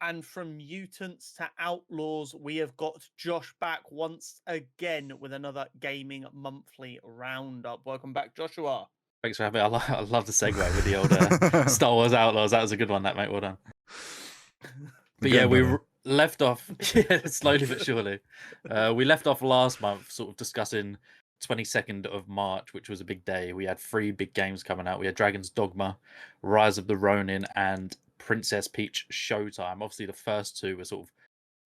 And from mutants to outlaws, we have got Josh back once again with another gaming monthly roundup. Welcome back, Joshua. Thanks for having me. I love the segue with the old Star Wars Outlaws. That was a good one, that, mate. Well done. But yeah, we left off slowly but surely. We left off last month sort of discussing 22nd of March, which was a big day. We had 3 big games coming out. We had Dragon's Dogma, Rise of the Ronin, and Princess Peach Showtime. Obviously, the first 2 were sort of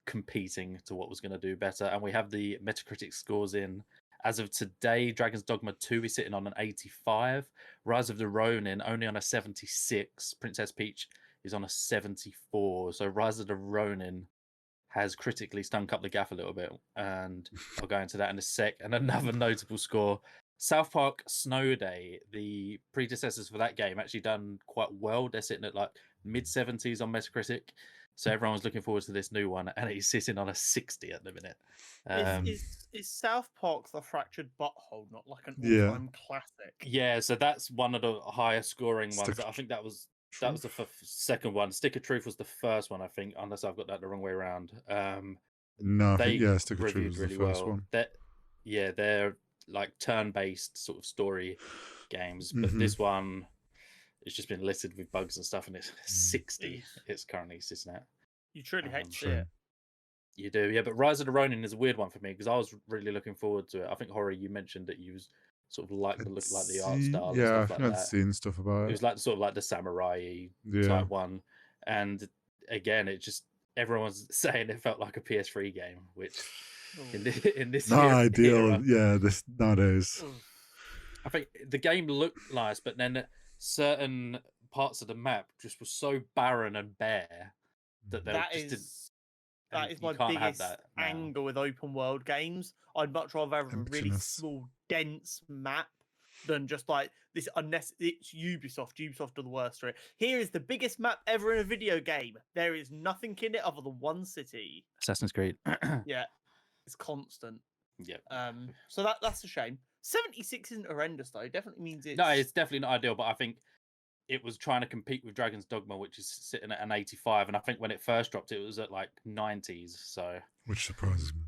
competing to what was going to do better. And we have the Metacritic scores in. As of today, Dragon's Dogma 2 is sitting on an 85. Rise of the Ronin only on a 76. Princess Peach is on a 74. So Rise of the Ronin has critically stunk up the gaff a little bit. And I'll go into that in a sec. And another notable score, South Park Snow Day, the predecessors for that game actually done quite well. They're sitting at like mid-70s on Metacritic. So everyone's looking forward to this new one, and he's sitting on a 60 at the minute. Is South Park the Fractured Butthole not like an all-time classic? Yeah, so that's one of the higher scoring ones. I think that was the second one. Stick of Truth was the first one, I think, unless I've got that the wrong way around. No, Stick of Truth was really the first one. They're like turn-based sort of story games, but this one, it's just been littered with bugs and stuff, and it's 60. It's currently sitting at. You truly hate to see it. You do, yeah. But Rise of the Ronin is a weird one for me because I was really looking forward to it. I think, Horry, you mentioned that you was sort of like the look, like the art style. Yeah, and stuff like I've seen stuff about it. It was like sort of like the samurai type one, and again, it just everyone's saying it felt like a PS3 game, which in this not ideal. Era, yeah, this nowadays. I think the game looked nice, but then certain parts of the map just were so barren and bare that that is my biggest anger with open world games. I'd much rather have a really small, dense map than just like this it's Ubisoft. Ubisoft are the worst for it. Here is the biggest map ever in a video game. There is nothing in it other than one city. Assassin's Creed. Yeah, it's constant. Yeah. So that's a shame. 76 isn't horrendous though. It definitely means it's... No, it's definitely not ideal, but I think it was trying to compete with Dragon's Dogma, which is sitting at an 85, and I think when it first dropped, it was at like 90s. So, which surprises me.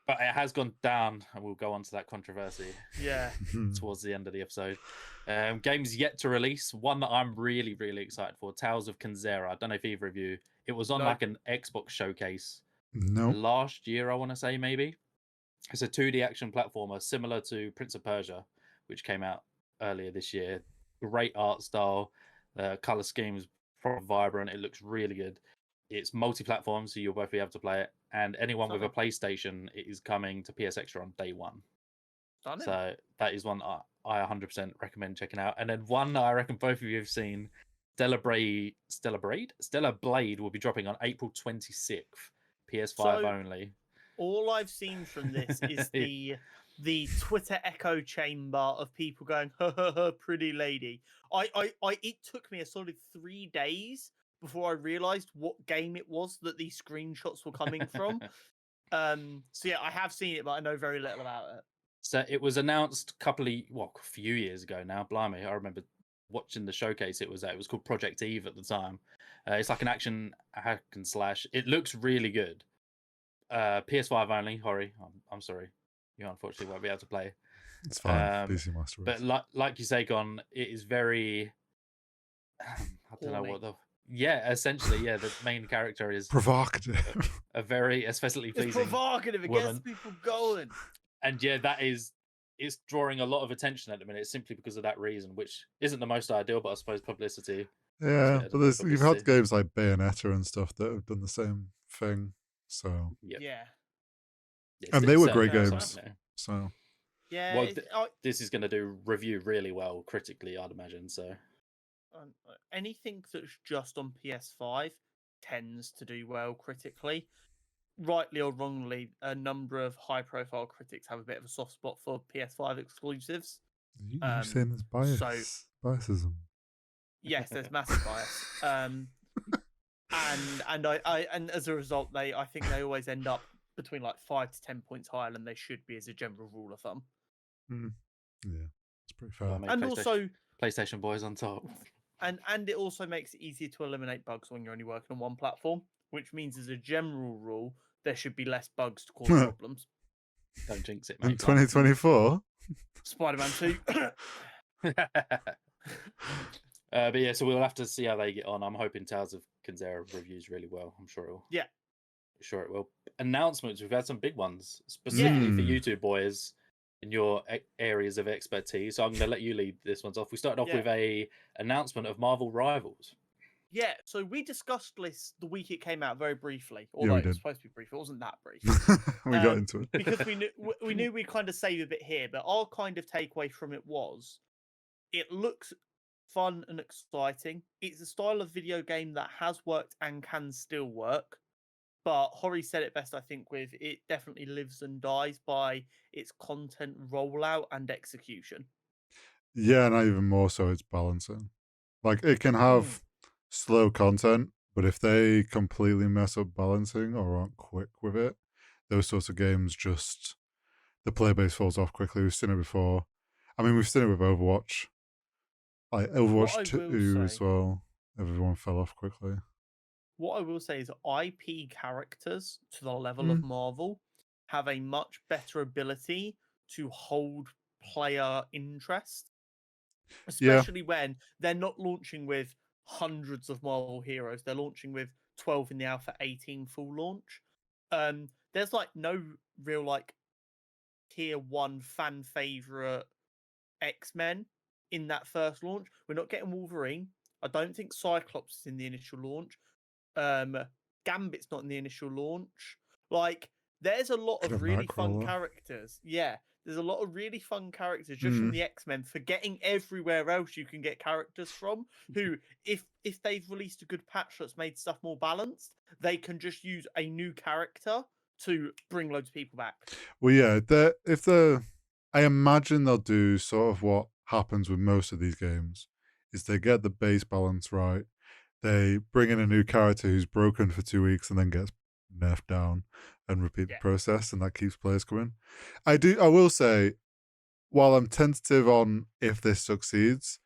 But it has gone down, and we'll go on to that controversy. Yeah, towards the end of the episode. Games yet to release. One that I'm really, really excited for: Tales of Kenzera. I don't know if either of you. It was on like an Xbox showcase. Last year, I want to say maybe. It's a 2D action platformer similar to Prince of Persia, which came out earlier this year. Great art style, color schemes proper vibrant. It looks really good. It's multi-platform, so you'll both be able to play it. And anyone with a PlayStation, it is coming to PS Extra on day 1. So that is one I 100% recommend checking out. And then one that I reckon both of you have seen, Stellar Blade will be dropping on April 26th, PS5 only. All I've seen from this is the Twitter echo chamber of people going, ha, ha, ha, pretty lady. It took me a solid 3 days before I realized what game it was that these screenshots were coming from. So yeah, I have seen it, but I know very little about it. So it was announced a few years ago now. Blimey, I remember watching the showcase it was at. It was called Project Eve at the time. It's like an action hack and slash. It looks really good. PS5 only, Horry. I'm sorry. You unfortunately won't be able to play. It's fine. PC Master Race. But like you say, Gon, it is very. I don't know what the. Yeah, essentially, yeah. The main character is provocative. A very aesthetically pleasing. It's provocative. It gets people going. And yeah, it's drawing a lot of attention at the minute simply because of that reason, which isn't the most ideal, but I suppose publicity. Yeah, but you've had games like Bayonetta and stuff that have done the same thing. So yeah. And they were great games. So yeah, well, this is going to do review really well critically, I'd imagine. So anything that's just on PS5 tends to do well critically. Rightly or wrongly, a number of high-profile critics have a bit of a soft spot for PS5 exclusives. You're saying there's bias, biasism. Yes, there's massive bias. And as a result, I think they always end up between like 5 to 10 points higher than they should be as a general rule of thumb. Yeah, it's pretty fair. And also, PlayStation boys on top. And it also makes it easier to eliminate bugs when you're only working on one platform, which means as a general rule, there should be less bugs to cause problems. Don't jinx it, In mate. 2024? Spider-Man 2. But yeah, so we'll have to see how they get on. I'm hoping Tales of Kenzera reviews really well. I'm sure it will. Yeah. Sure it will. Announcements. We've had some big ones, specifically for you two boys in your areas of expertise. So I'm going to let you lead this one off. We started off with a announcement of Marvel Rivals. Yeah, so we discussed this the week it came out very briefly. Although we it did. was supposed to be brief, it wasn't that brief. We got into it because we knew we'd kind of save a bit here. But our kind of takeaway from it was, it looks fun and exciting. It's a style of video game that has worked and can still work. But Hori said it best, I think, with it definitely lives and dies by its content rollout and execution. Yeah, and even more so, it's balancing. Like, it can have slow content, but if they completely mess up balancing or aren't quick with it, those sorts of games just, the player base falls off quickly. We've seen it before. I mean, we've seen it with Overwatch. Like, Overwatch 2 as well. Everyone fell off quickly. What I will say is IP characters to the level of Marvel have a much better ability to hold player interest. Especially when they're not launching with hundreds of Marvel heroes. They're launching with 12 in the alpha, 18 full launch. There's like no real like tier 1 fan favorite X-Men in that first launch. We're not getting Wolverine. I don't think Cyclops is in the initial launch. Gambit's not in the initial launch. Like, there's a lot of really fun characters. Yeah, there's a lot of really fun characters just from the X-Men, forgetting everywhere else you can get characters from, who, if they've released a good patch that's made stuff more balanced, they can just use a new character to bring loads of people back. Well, yeah, I imagine they'll do sort of what happens with most of these games, is they get the base balance right, they bring in a new character who's broken for 2 weeks and then gets nerfed down and repeat the process, and that keeps players coming. I will say, while I'm tentative on if this succeeds,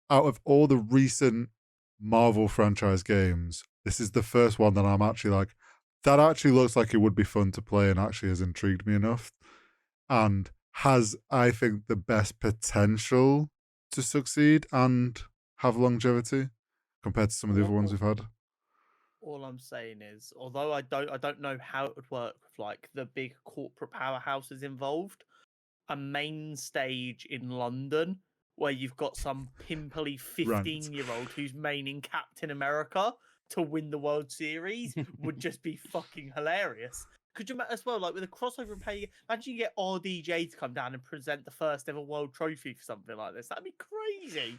out of all the recent Marvel franchise games, this is the first one that I'm actually like, that actually looks like it would be fun to play and actually has intrigued me enough and has, I think, the best potential to succeed and have longevity compared to some of the other ones we've had. All I'm saying is, although I don't know how it would work with like the big corporate powerhouses involved, a main stage in London where you've got some pimply 15-year-old who's maining Captain America to win the World Series would just be fucking hilarious. Could you imagine as well, like with a crossover and pay? Imagine you get RDJ to come down and present the first ever world trophy for something like this. That'd be crazy.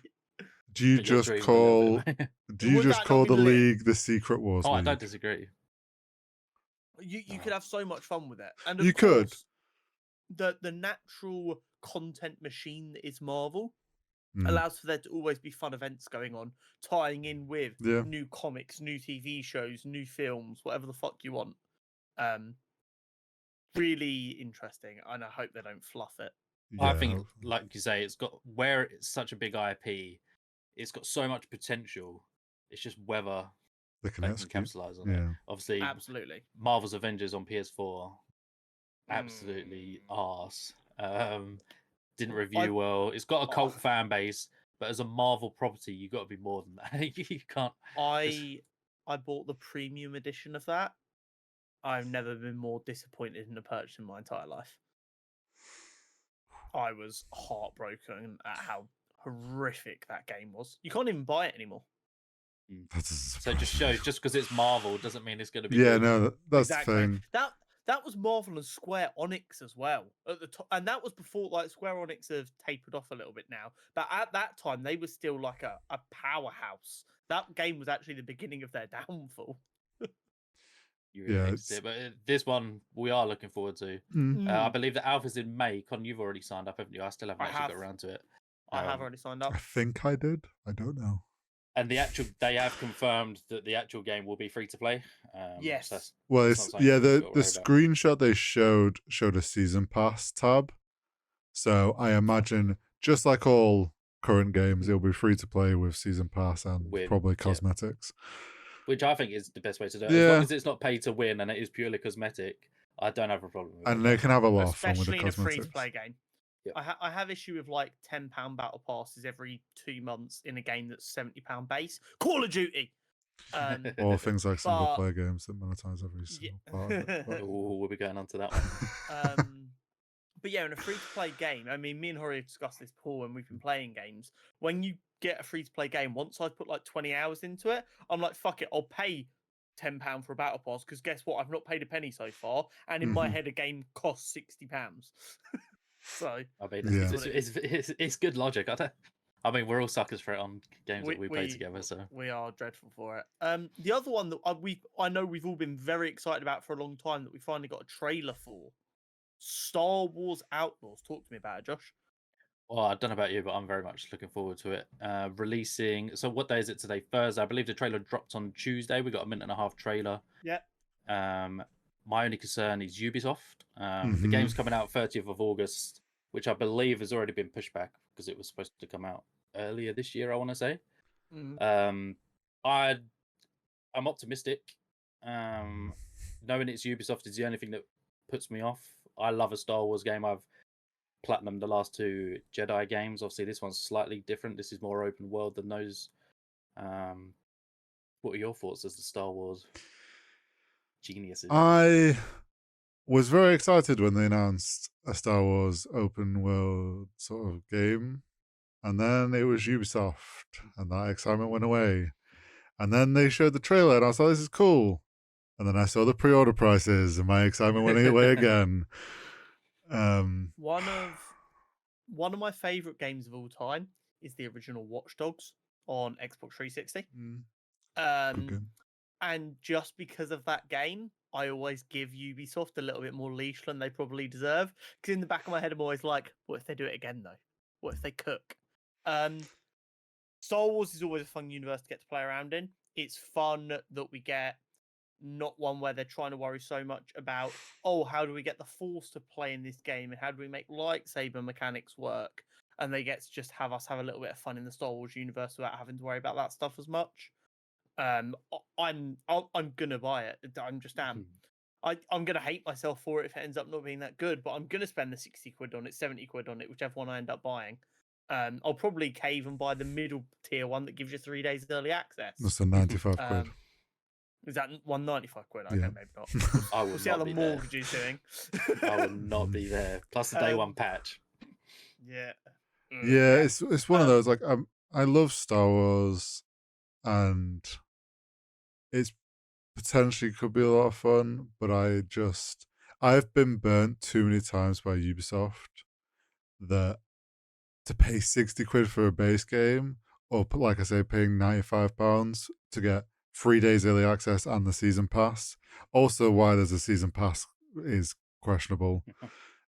Do you just call the league the Secret Wars? Oh, League? I don't disagree. You could have so much fun with it, and you could. The natural content machine that is Marvel allows for there to always be fun events going on, tying in with new comics, new TV shows, new films, whatever the fuck you want. Really interesting, and I hope they don't fluff it. I think, like you say, it's such a big IP. It's got so much potential. It's just whether they can capitalize on it. Obviously, absolutely. Marvel's Avengers on PS4, absolutely arse. Didn't review well. It's got a cult fan base, but as a Marvel property, you got to be more than that. You can't. I bought the premium edition of that. I've never been more disappointed in a purchase in my entire life. I was heartbroken at how horrific that game was. You can't even buy it anymore. So it just shows, just because it's Marvel doesn't mean it's going to be good. No, that's the thing. That was Marvel and Square Enix as well at the top, and that was before like Square Enix have tapered off a little bit now. But at that time, they were still like a powerhouse. That game was actually the beginning of their downfall. But this one we are looking forward to. I believe the alpha's in May. Con, you've already signed up, haven't you? I still haven't got around to it. I have already signed up. I think I did. I don't know. And they have confirmed that the actual game will be free to play. Yes. So the screenshot they showed a season pass tab. So I imagine, just like all current games, it'll be free to play with season pass and probably cosmetics. Which I think is the best way to do it. Yeah. As long as it's not pay to win and it is purely cosmetic, I don't have a problem with it. And they can have a lot of fun with the especially in a cosmetics. free-to-play game. Yep. I have issue with like £10 battle passes every 2 months in a game that's £70 base. Call of Duty. Or things like single player games that monetize every single part of it. We'll be going on to that one. But yeah, in a free-to-play game, I mean, me and Hori have discussed this, Paul, when we've been playing games. When you get a free-to-play game, once I've put like 20 hours into it, I'm like, fuck it, I'll pay £10 for a battle pass, because guess what? I've not paid a penny so far, and in my head, a game costs £60. So I mean, it's good logic. I mean, we're all suckers for it on games that we play together. So we are dreadful for it. The other one that I know we've all been very excited about for a long time that we finally got a trailer for, Star Wars Outlaws. Talk to me about it, Josh. Well, I don't know about you, but I'm very much looking forward to it. Releasing. So what day is it today? Thursday. I believe the trailer dropped on Tuesday. We got a 1.5-minute trailer. Yeah. My only concern is Ubisoft. The game's coming out 30th of August, which I believe has already been pushed back because it was supposed to come out earlier this year, I want to say. I'm optimistic. Knowing it's Ubisoft is the only thing that puts me off. I love a Star Wars game. I've platinumed the last 2 Jedi games. Obviously, this one's slightly different. This is more open world than those. What are your thoughts as the Star Wars geniuses? I was very excited when they announced a Star Wars open world sort of game. And then it was Ubisoft, and that excitement went away. And then they showed the trailer, and I was like, this is cool. And then I saw the pre-order prices, and my excitement went away again. One of my favorite games of all time is the original Watch Dogs on Xbox 360. Good game. And just because of that game, I always give Ubisoft a little bit more leash than they probably deserve. Because in the back of my head, I'm always like, what if they do it again, though? What if they cook? Star Wars is always a fun universe to get to play around in. It's fun that we get not one where they're trying to worry so much about, oh, how do we get the Force to play in this game, and how do we make lightsaber mechanics work? And they get to just have us have a little bit of fun in the Star Wars universe without having to worry about that stuff as much. I'm gonna buy it. I'm just I'm gonna hate myself for it if it ends up not being that good, but I'm gonna spend the 60 quid on it, 70 quid on it, whichever one I end up buying. I'll probably cave and buy the middle tier one that gives you 3 days early access. That's a 95 quid. Is that 195 quid? Okay, Yeah. maybe not. I We'll would see how not the be there. mortgage is doing. I would not be there. Plus the day one patch. Yeah. Yeah, it's one of those, like, I love Star Wars, and it's potentially could be a lot of fun, but I've been burnt too many times by Ubisoft that to pay 60 quid for a base game, or like I say, paying £95 to get 3 days early access and the season pass. Also, why there's a season pass is questionable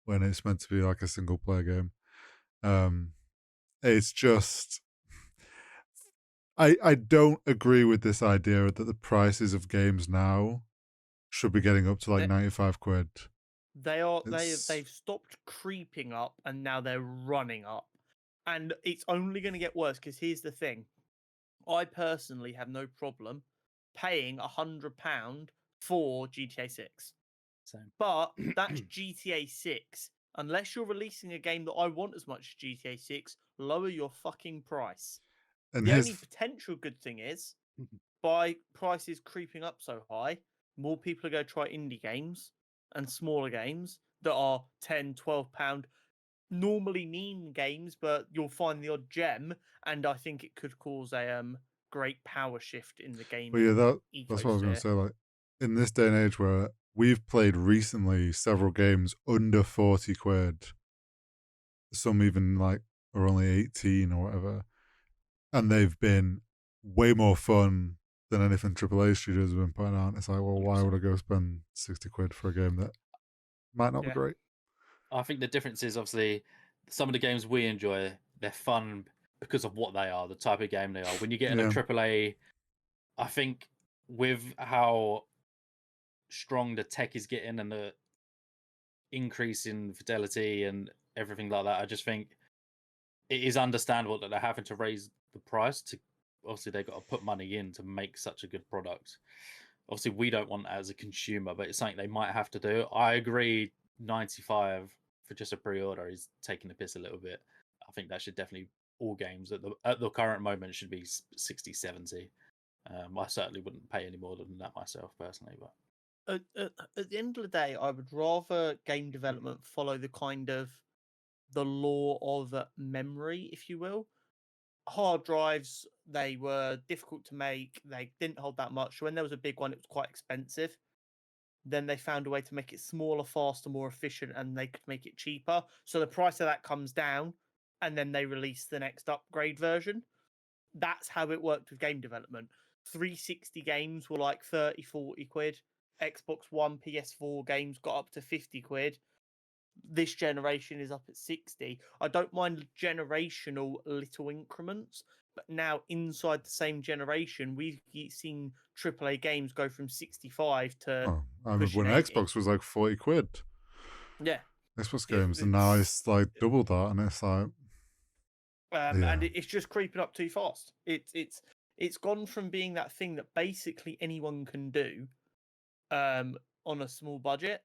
when it's meant to be like a single player game. It's just, I don't agree with this idea that the prices of games now should be getting up to like 95 quid. They've stopped creeping up, and now they're running up, and it's only going to get worse. Because here's the thing, I personally have no problem paying £100 for GTA 6. Same. But that's GTA 6. Unless you're releasing a game that I want as much as GTA 6, lower your fucking price. And the only potential good thing is, by prices creeping up so high, more people are going to try indie games and smaller games that are £10, £12, normally mean games, but you'll find the odd gem, and I think it could cause a great power shift in the game. Well, yeah, that's what I was going to say. Like, in this day and age where we've played recently several games under 40 quid, some even like are only 18 or whatever, and they've been way more fun than anything AAA studios have been putting out. It's like, well, why would I go spend 60 quid for a game that might not be great? I think the difference is, obviously, some of the games we enjoy, they're fun because of what they are, the type of game they are. When you get in a AAA, I think with how strong the tech is getting and the increase in fidelity and everything like that, I just think it is understandable that they're having to raise the price to. Obviously, they've got to put money in to make such a good product. Obviously, we don't want that as a consumer, but it's something they might have to do. I agree, 95 for just a pre-order is taking the piss a little bit. I think that should definitely, all games at the current moment should be 60, 70. I certainly wouldn't pay any more than that myself personally, but At the end of the day, I would rather game development follow the kind of the law of memory, if you will. Hard drives, they were difficult to make. They didn't hold that much. When there was a big one, it was quite expensive. Then they found a way to make it smaller, faster, more efficient, and they could make it cheaper. So the price of that comes down, and then they release the next upgrade version. That's how it worked with game development. 360 games were like 30, 40 quid. Xbox One, PS4 games got up to 50 quid. This generation is up at 60. I don't mind generational little increments, but now inside the same generation, we've seen AAA games go from 65 to I remember pushing when 80. Xbox was like 40 quid. Yeah. Xbox games, and now it's like double that, and it's like, and it's just creeping up too fast. It's gone from being that thing that basically anyone can do, on a small budget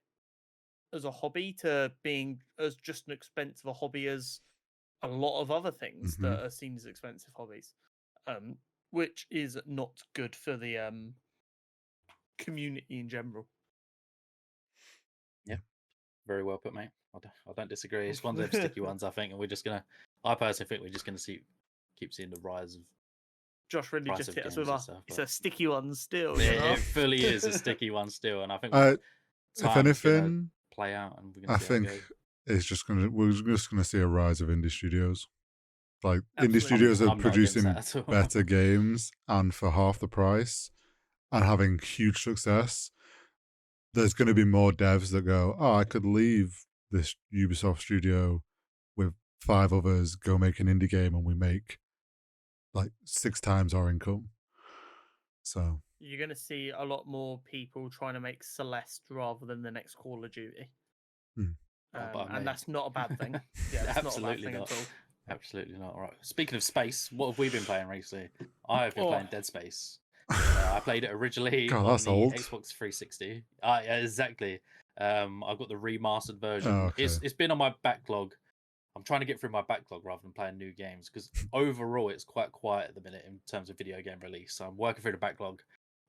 as a hobby, to being as just an expensive a hobby as a lot of other things that are seen as expensive hobbies, which is not good for the community in general. Yeah, very well put, mate. I don't disagree. It's one of those sticky ones, I think, and I personally think we're just gonna keep seeing the rise of. Josh really just hit us with it's a sticky one still. It fully is a sticky one still, and I think if anything, play out, and I think we're just gonna see a rise of indie studios. Like Absolutely. indie studios are I'm not producing against that at all. better games and for half the price and having huge success. There's going to be more devs that go, oh, I could leave this Ubisoft studio with 5 others, go make an indie game, and we make like 6 times our income. So you're going to see a lot more people trying to make Celeste rather than the next Call of Duty. And that's not a bad thing. Yeah, it's absolutely not a bad thing at all. Absolutely not. Right. Speaking of space, what have we been playing recently? I've been playing Dead Space. I played it originally on the old. Xbox 360. Yeah, exactly. I've got the remastered version. Oh, okay. It's been on my backlog. I'm trying to get through my backlog rather than playing new games, because overall it's quite quiet at the minute in terms of video game release. So I'm working through the backlog.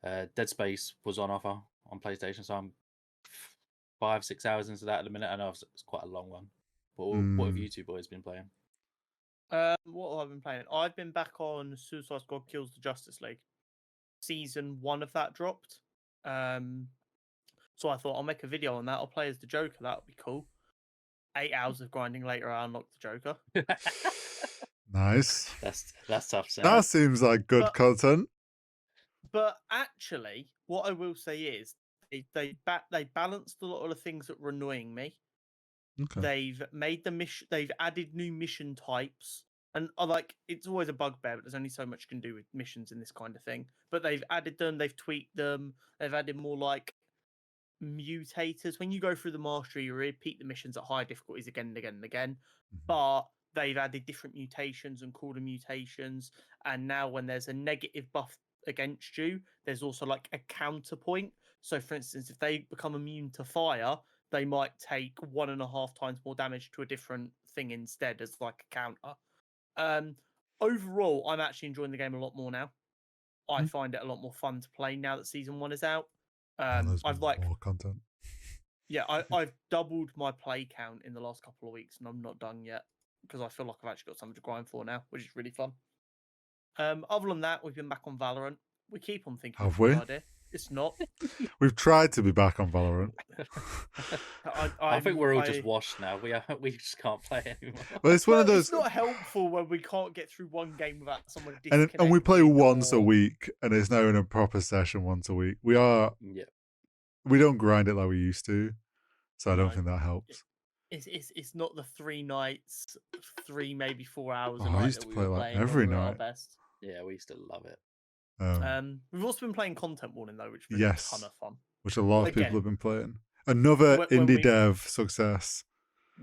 Dead Space was on offer on PlayStation, so I'm 5-6 hours into that at the minute. I know it's quite a long one. But what have you two boys been playing? What have I been playing? I've been back on Suicide Squad Kills the Justice League. Season 1 of that dropped. So I thought I'll make a video on that. I'll play as the Joker. That would be cool. 8 hours of grinding later, I unlocked the Joker. Nice. That's tough. That seems like good content. But actually, what I will say is they balanced a lot of the things that were annoying me. Okay. They've made they've added new mission types, and it's always a bugbear, but there's only so much you can do with missions in this kind of thing. But they've added them, they've tweaked them, they've added more like mutators. When you go through the mastery, you repeat the missions at higher difficulties again and again and again. But they've added different mutations and called them mutations. And now when there's a negative buff against you, there's also like a counterpoint. So for instance, if they become immune to fire, they might take 1.5 times more damage to a different thing instead as like a counter. Overall, I'm actually enjoying the game a lot more now. I find it a lot more fun to play now that season 1 is out. I've more content. Yeah, I've doubled my play count in the last couple of weeks, and I'm not done yet because I feel like I've actually got something to grind for now, which is really fun. Other than that, we've been back on Valorant. We keep on thinking. Have we? Idea. It's not. We've tried to be back on Valorant. I think we're all just washed now. We just can't play anymore. Well, it's one of those. It's not helpful when we can't get through one game without someone and we play once a week, and it's now in a proper session once a week. We don't grind it like we used to, so I don't think that helps. It's not the 3 nights, 3 maybe 4 hours. I used to play like every night. Yeah, we used to love it. We've also been playing Content Warning though, which has been a ton of fun. Which a lot of people have been playing. Another indie dev success.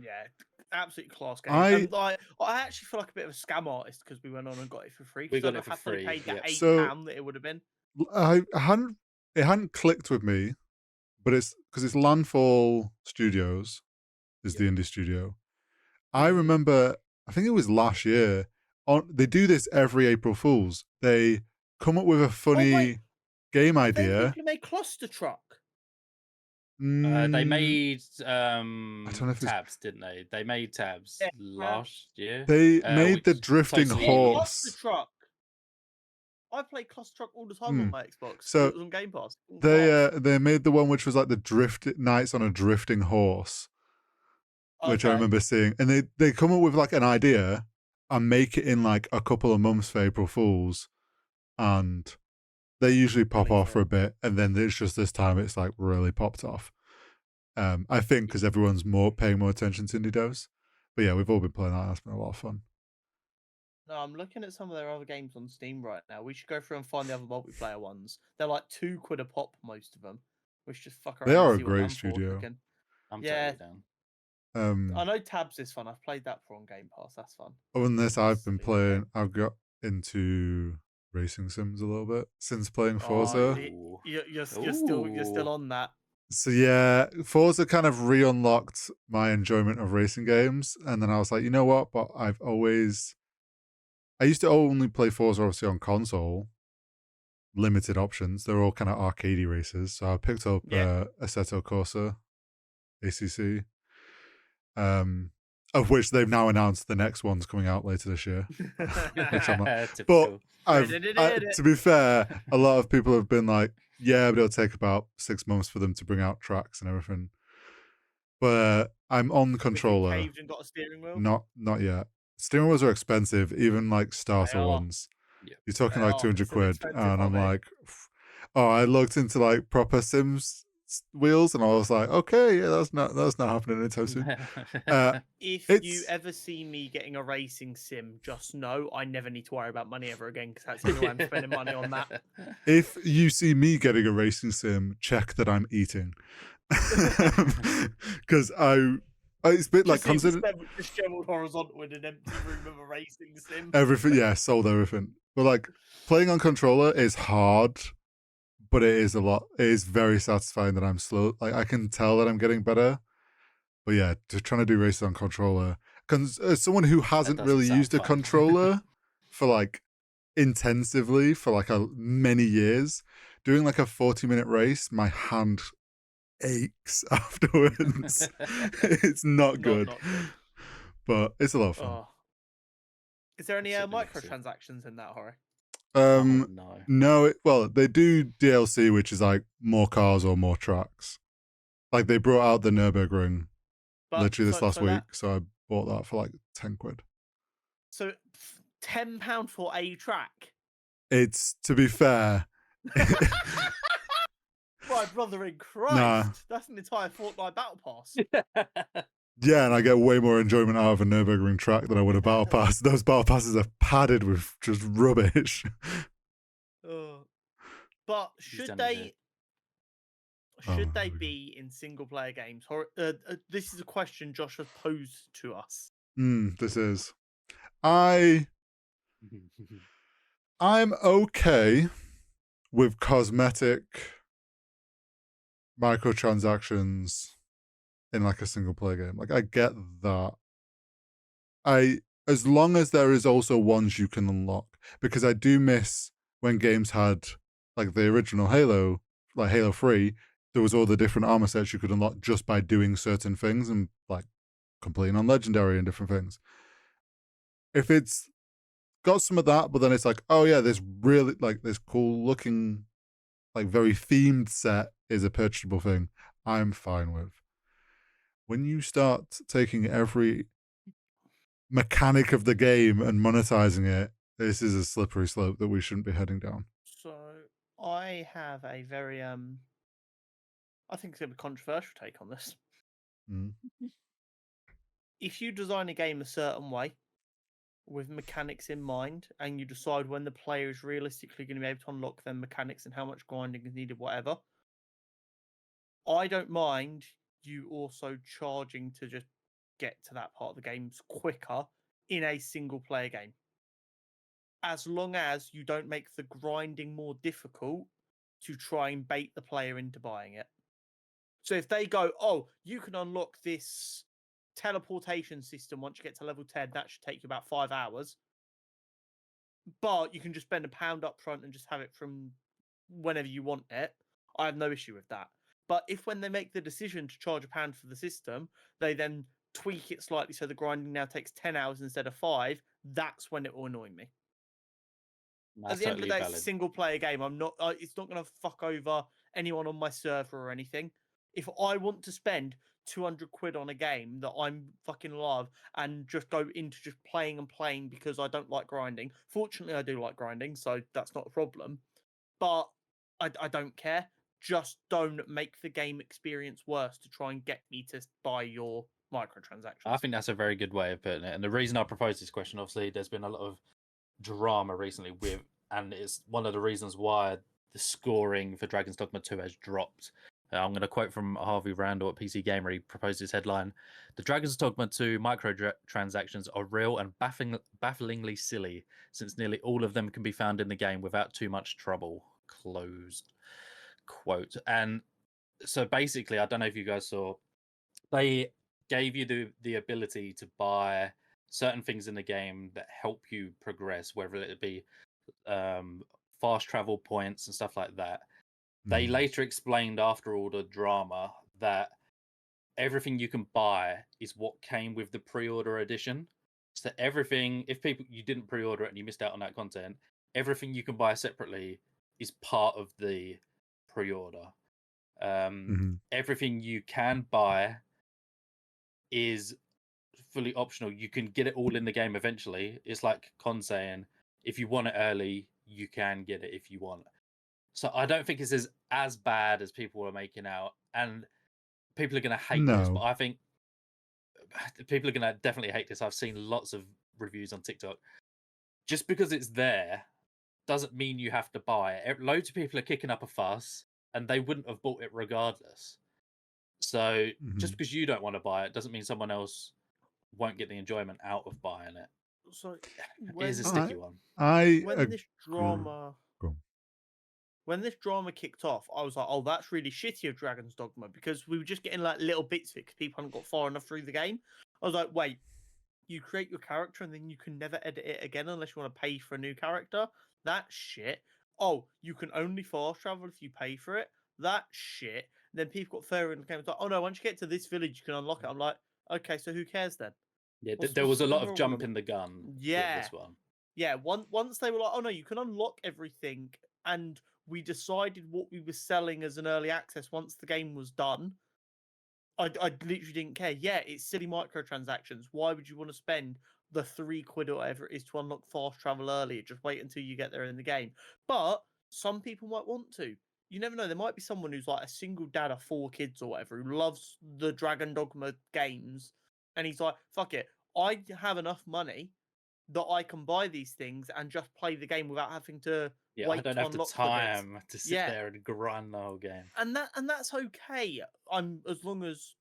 Yeah, Absolutely class game. I And I actually feel like a bit of a scam artist because we went on and got it for free. We Because got I'd it have for happily free, paid the yep. £8 So- that it would have been. I hadn't it hadn't clicked with me, but it's because it's Landfall Studios is the indie studio. I Mhm. remember, I think it was last year. They do this every April Fools. They come up with a funny wait. game They idea. people made Cluster Truck. They Mm, made know if it's- tabs, didn't they? They made tabs Yeah, last year. They made the which drifting totally Yeah, idiot. Cluster horse. Truck. I play Cluster Truck all the time on my Xbox. So, it was on Game Pass. Class. They made the one which was like the drift knights on a drifting horse, which I Okay. remember seeing, and they come up with like an idea and make it in like a couple of months for April Fools, and they usually pop off for a bit, and then it's just this time it's like really popped off. I think because everyone's paying more attention to indie devs. But yeah, we've all been playing that. That's been a lot of fun. No, I'm looking at some of their other games on Steam right now. We should go through and find the other multiplayer ones. They're like £2 a pop, most of them. We should just fuck around. They are and a see what great Landfall's studio. looking. I'm Yeah. totally down. I know Tabs is fun. I've played that for on Game Pass. That's fun. Other than this, I've been Sweet. playing. I've got into racing sims a little bit since playing Forza. Ooh. You're still on that. So yeah, Forza kind of re-unlocked my enjoyment of racing games, and then I was like, you know what? But I used to only play Forza obviously on console, limited options. They're all kind of arcadey races. So I picked up Assetto Corsa, ACC, of which they've now announced the next one's coming out later this year. Which I'm not. Typical. But to be fair, a lot of people have been like, yeah, but it'll take about 6 months for them to bring out tracks and everything. But I'm on the controller. Have you caved and got a steering wheel? Not yet. Steering wheels are expensive, even like starter ones. Yep. You're talking They like are. 200 It's an quid, expensive and I'm hobby. like, oh, I looked into like proper Sims wheels, and I was like, okay, yeah, that's not happening anytime soon. If you ever see me getting a racing sim, just know I never need to worry about money ever again because that's the only way I'm spending money on that. If you see me getting a racing sim, check that I'm eating, because it's a bit like consider just shoveled horizontal in an empty room of a racing sim. everything. Yeah, sold everything. But like playing on controller is hard, but it is a lot. It is very satisfying that I'm slow. Like I can tell that I'm getting better. But yeah, trying to do races on controller, because as someone who hasn't really used a controller for like intensively for like many years, doing like a 40-minute race, my hand aches afterwards. It's not good. But it's a lot of fun. Oh. Is there any microtransactions in that, Hori? No. No. Well, they do DLC, which is like more cars or more tracks. Like they brought out the Nürburgring literally this last week, so I bought that for like 10 quid. So £10 for a track? It's, to be fair. My brother in Christ. That's an entire Fortnite battle pass. Yeah, and I get way more enjoyment out of a Nürburgring track than I would a battle pass. Those battle passes are padded with just rubbish. But should they be in single player games? This is a question Josh has posed to us. This is. I'm okay with cosmetic microtransactions in like a single player game. Like I get that. As long as there is also ones you can unlock, because I do miss when games had like the original Halo, like Halo 3, there was all the different armor sets you could unlock just by doing certain things and like completing on legendary and different things. If it's got some of that, but then it's like, oh yeah, this really like this cool looking, like very themed set is a purchasable thing, I'm fine with. When you start taking every mechanic of the game and monetizing it, this is a slippery slope that we shouldn't be heading down. So I have a very I think it's a bit controversial take on this. If you design a game a certain way with mechanics in mind, and you decide when the player is realistically going to be able to unlock them mechanics and how much grinding is needed, whatever, I don't mind you also charging to just get to that part of the games quicker in a single player game. As long as you don't make the grinding more difficult to try and bait the player into buying it. So if they go, oh, you can unlock this teleportation system once you get to level 10, that should take you about 5 hours. But you can just spend £1 up front and just have it from whenever you want it. I have no issue with that. But if when they make the decision to charge £1 for the system, they then tweak it slightly so the grinding now takes 10 hours instead of 5, that's when it will annoy me. That's At the end of the totally day, it's a valid. single player game. It's not going to fuck over anyone on my server or anything. If I want to spend 200 quid on a game that I'm fucking love and just go into just playing and playing because I don't like grinding. Fortunately, I do like grinding, so that's not a problem. But I don't care. Just don't make the game experience worse to try and get me to buy your microtransactions. I think that's a very good way of putting it. And the reason I proposed this question, obviously, there's been a lot of drama recently and it's one of the reasons why the scoring for Dragon's Dogma 2 has dropped. I'm going to quote from Harvey Randall at PC Gamer. He proposed his headline: "The Dragon's Dogma 2 microtransactions are real and bafflingly silly, since nearly all of them can be found in the game without too much trouble." Closed quote. And so basically, I don't know if you guys saw, they gave you the ability to buy certain things in the game that help you progress, whether it be fast travel points and stuff like that. They later explained, after all the drama, that everything you can buy is what came with the pre-order edition. So everything, if you didn't pre-order it and you missed out on that content, everything you can buy separately is part of the pre-order. Everything you can buy is fully optional. You can get it all in the game eventually. It's like Con saying, if you want it early, you can get it if you want. So I don't think it's as bad as people are making out, and people are going to hate this, but I think people are going to definitely hate this. I've seen lots of reviews on TikTok. Just because it's there doesn't mean you have to buy it. Loads of people are kicking up a fuss, and they wouldn't have bought it regardless. So just because you don't want to buy it doesn't mean someone else won't get the enjoyment out of buying it. So it is a sticky one. When this drama kicked off, I was like, oh, that's really shitty of Dragon's Dogma, because we were just getting like little bits of it because people hadn't got far enough through the game. I was like, wait, you create your character and then you can never edit it again unless you want to pay for a new character? That's shit. Oh, you can only fast travel if you pay for it? That's shit. And then people got further in the game. It's like, oh no, once you get to this village, you can unlock it. I'm like, okay, so who cares then? Yeah, there was a lot of jumping the gun with this one. Yeah, once they were like, oh no, you can unlock everything, and we decided what we were selling as an early access once the game was done, I literally didn't care. Yeah, it's silly microtransactions. Why would you want to spend the £3 or whatever it is to unlock fast travel earlier? Just wait until you get there in the game. But some people might want to. You never know. There might be someone who's like a single dad of 4 kids or whatever who loves the Dragon Dogma games, and he's like, fuck it, I have enough money that I can buy these things and just play the game without having to wait. I don't have the time to sit there and grind the whole game. And that's okay. As long as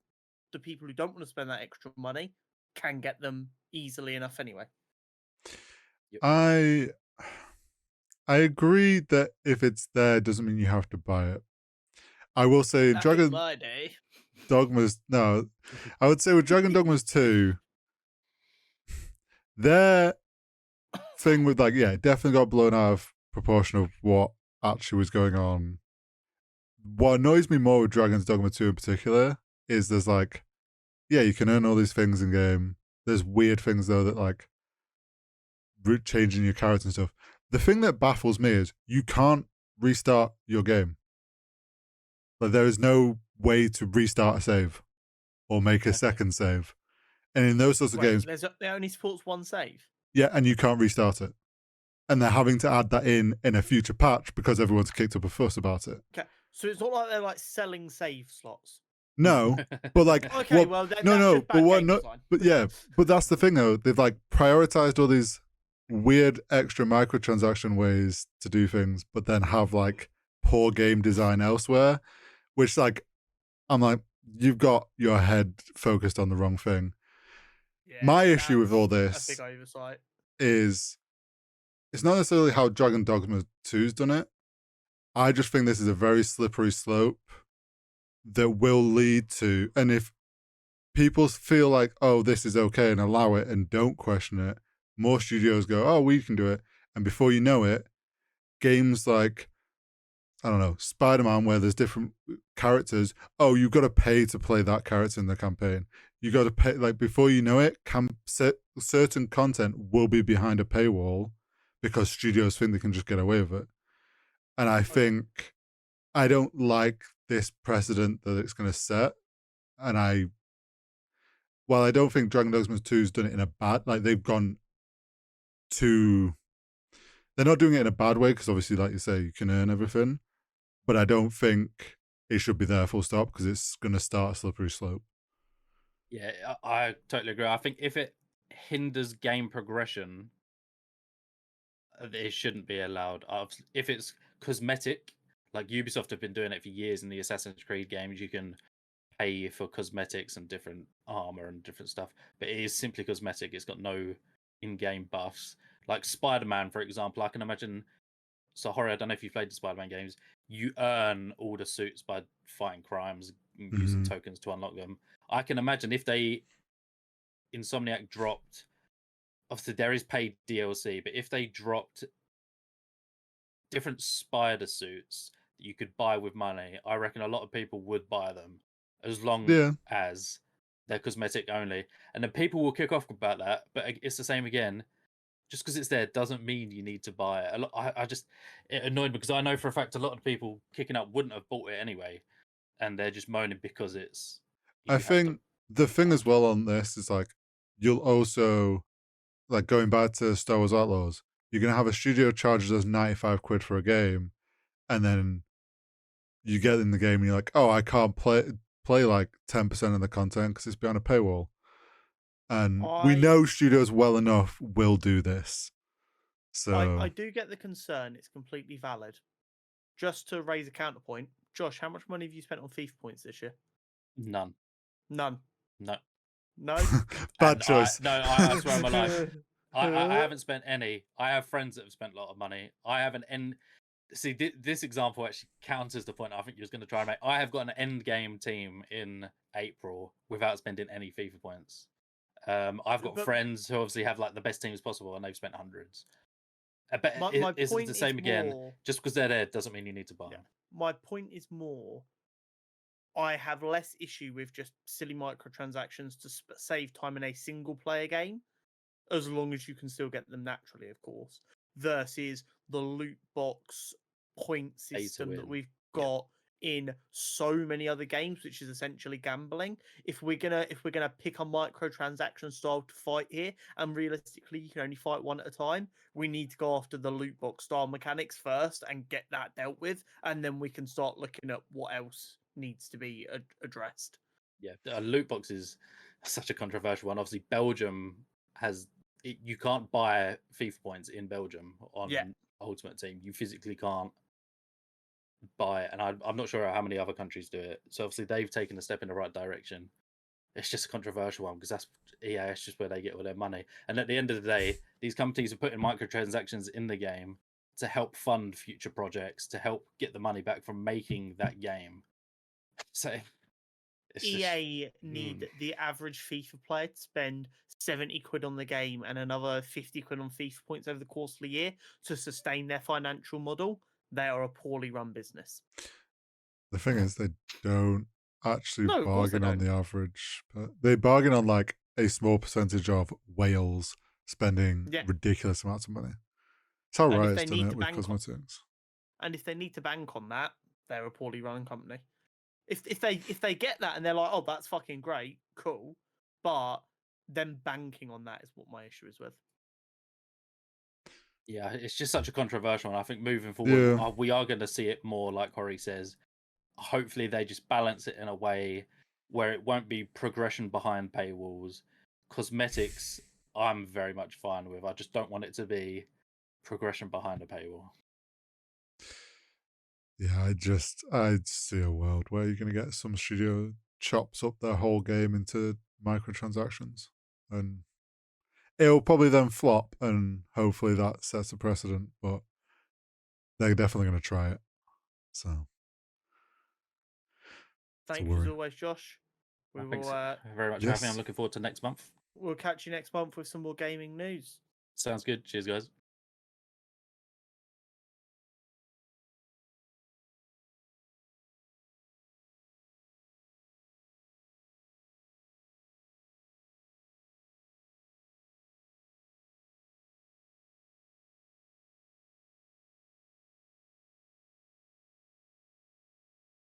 the people who don't want to spend that extra money can get them easily enough anyway. I agree that if it's there doesn't mean you have to buy it. I will say Dragon Dogmas. No, I would say with Dragon Dogmas 2, their thing with it definitely got blown out of proportion of what actually was going on. What annoys me more with Dragon's Dogma 2 in particular is there's you can earn all these things in game. There's weird things though that changing your character and stuff. The thing that baffles me is you can't restart your game. There is no way to restart a save or make a second save. And in those sorts of games, it only supports one save. Yeah, and you can't restart it. And they're having to add that in a future patch because everyone's kicked up a fuss about it. Okay, so it's not like they're selling save slots. No, but okay, but that's the thing though. They've prioritized all these weird extra microtransaction ways to do things, but then have poor game design elsewhere, which I'm you've got your head focused on the wrong thing. Yeah, My issue with all that's this a big oversight. is it's not necessarily how Dragon Dogma 2's done it. I just think this is a very slippery slope that will lead to, and if people feel like, oh, this is okay and allow it and don't question it, more studios go, oh, we can do it. And before you know it, games like, I don't know, Spider-Man, where there's different characters, oh, you've got to pay to play that character in the campaign. You got to pay, like, before you know it, certain content will be behind a paywall because studios think they can just get away with it. And I think I don't like this precedent that it's going to set. And while I don't think Dragon Dogma 2's done it in a bad, like they've gone to, they're not doing it in a bad way because obviously, like you say, you can earn everything. But I don't think it should be there full stop because it's going to start a slippery slope. Yeah, I totally agree. I think if it hinders game progression, it shouldn't be allowed. If it's cosmetic, like Ubisoft have been doing it for years in the Assassin's Creed games, you can pay for cosmetics and different armor and different stuff, but it is simply cosmetic. It's got no in-game buffs. Like Spider-Man, for example, I can imagine. So, Horry, I don't know if you've played the Spider-Man games. You earn all the suits by fighting crimes and using tokens to unlock them. I can imagine if Insomniac dropped, obviously there is paid DLC, but if they dropped different spider suits that you could buy with money, I reckon a lot of people would buy them as long as they're cosmetic only. And then people will kick off about that, but it's the same again. Just because it's there doesn't mean you need to buy it. It annoyed me because I know for a fact a lot of people kicking up wouldn't have bought it anyway, and they're just moaning because it's. I think the thing as well on this is like, you'll also, like going back to Star Wars Outlaws, you're going to have a studio charges us 95 quid for a game, and then you get in the game and you're like, oh, I can't play like 10% of the content because it's behind a paywall. And we know studios well enough will do this. So I do get the concern. It's completely valid. Just to raise a counterpoint, Josh, how much money have you spent on FIFA points this year? None. No. Bad choice. I swear on my life. I haven't spent any. I have friends that have spent a lot of money. I have an end. See, this example actually counters the point I think you was going to try and make. I have got an end game team in April without spending any FIFA points. I've got friends who obviously have like the best teams possible, and they've spent hundreds. But it's the same again. Just because they're there doesn't mean you need to buy them. My point is more, I have less issue with just silly microtransactions to save time in a single player game, as long as you can still get them naturally, of course, versus the loot box point system that we've got in so many other games, which is essentially gambling. If we're gonna pick a microtransaction style to fight here, and realistically you can only fight one at a time, we need to go after the loot box style mechanics first and get that dealt with, and then we can start looking at what else needs to be addressed. Yeah, loot box is such a controversial one. Obviously, Belgium has you can't buy FIFA points in Belgium on Ultimate Team. You physically can't buy it, and I'm not sure how many other countries do it. So obviously they've taken a step in the right direction. It's just a controversial one because that's it's just where they get all their money. And at the end of the day, these companies are putting microtransactions in the game to help fund future projects, to help get the money back from making that game. So EA need the average FIFA player to spend 70 quid on the game and another 50 quid on FIFA points over the course of the year to sustain their financial model. They are a poorly run business. The thing is, they don't actually bargain on the average, but they bargain on like a small percentage of whales spending ridiculous amounts of money. It's how Riot's done it with cosmetics. And if they need to bank on that, they're a poorly run company. If they get that and they're like, oh, that's fucking great, cool, but them banking on that is what my issue is with. Yeah, it's just such a controversial one. I think moving forward, we are going to see it more, like Horry says. Hopefully, they just balance it in a way where it won't be progression behind paywalls. Cosmetics, I'm very much fine with. I just don't want it to be progression behind a paywall. Yeah, I'd see a world where you're going to get some studio chops up their whole game into microtransactions. and it'll probably then flop, and hopefully that sets a precedent. But they're definitely going to try it. So, Thanks as always, Josh. We Thanks will. very much for having me. I'm looking forward to next month. We'll catch you next month with some more gaming news. Sounds good. Cheers, guys.